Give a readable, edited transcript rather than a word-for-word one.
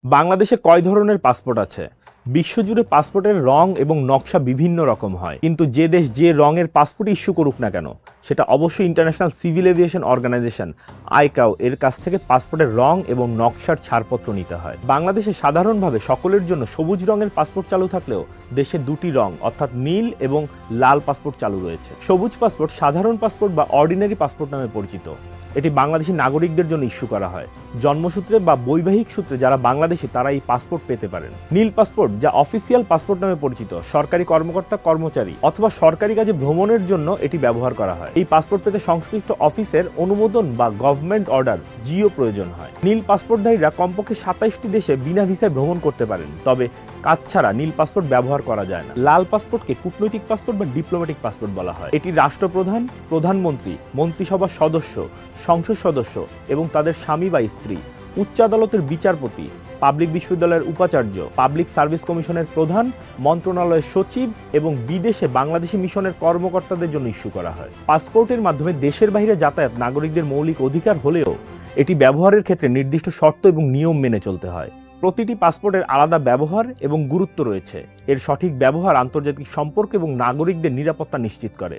বাংলাদেশে কয় ধরনের পাসপোর্ট আছে? বিশ্বজুড়ে পাসপোর্টের রং এবং নকশা বিভিন্ন রকম হয়, কিন্তু যে দেশ যে রঙের পাসপোর্ট ইস্যু করুক না কেন, সেটা অবশ্যই international civil aviation organisation ICAO এর কাছ থেকে পাসপোর্টের রং এবং নকশার ছাড়পত্র নিতে হয়। বাংলাদেশে সাধারণভাবে সকলের জন্য সবুজ রঙের পাসপোর্ট চালু থাকলেও দেশে দুটি রং অর্থাৎ নীল এবং লাল পাসপোর্ট চালু রয়েছে। সবুজ পাসপোর্ট সাধারণ পাসপোর্ট বা অর্ডিনারি পাসপোর্ট নামে পরিচিত। এটি বাংলাদেশি নাগরিকদের জন্য ইস্যু করা হয়। জন্মসূত্রে বা বৈবাহিক সূত্রে যারা বাংলাদেশি তারা এই পাসপোর্ট পেতে পারেন। নীল পাসপোর্ট, যা অফিসিয়াল পাসপোর্ট নামে পরিচিত, সরকারি কর্মকর্তা কর্মচারী অথবা সরকারি কাজে ভ্রমণের জন্য এটি ব্যবহার করা হয়। এই পাসপোর্ট পেতে সংশ্লিষ্ট অফিসের অনুমোদন বা গভর্নমেন্ট অর্ডার জিও প্রয়োজন হয়। নীল পাসপোর্টধারীরা কমপক্ষে 27টি দেশে বিনা ভিসায় ভ্রমণ করতে পারেন, তবে কাজ ছাড়া নীল পাসপোর্ট ব্যবহার করা যায় না। লাল পাসপোর্টকে কূটনৈতিক পাসপোর্ট বা ডিপ্লোম্যাটিক পাসপোর্ট বলা হয়। এটি রাষ্ট্রপ্রধান, প্রধানমন্ত্রী, মন্ত্রিসভার সদস্য, সংসদ সদস্য এবং তাদের স্বামী বা স্ত্রী, উচ্চ আদালতের বিচারপতি, পাবলিক বিশ্ববিদ্যালয়ের উপাচার্য, পাবলিক সার্ভিস কমিশনের প্রধান, মন্ত্রণালয়ের সচিব এবং বিদেশে বাংলাদেশি মিশনের কর্মকর্তাদের জন্য ইস্যু করা হয়। পাসপোর্টের মাধ্যমে দেশের বাইরে যাতায়াত নাগরিকদের মৌলিক অধিকার হলেও এটি ব্যবহারের ক্ষেত্রে নির্দিষ্ট শর্ত এবং নিয়ম মেনে চলতে হয়। প্রতিটি পাসপোর্টের আলাদা ব্যবহার এবং গুরুত্ব রয়েছে। এর সঠিক ব্যবহার আন্তর্জাতিক সম্পর্ক এবং নাগরিকদের নিরাপত্তা নিশ্চিত করে।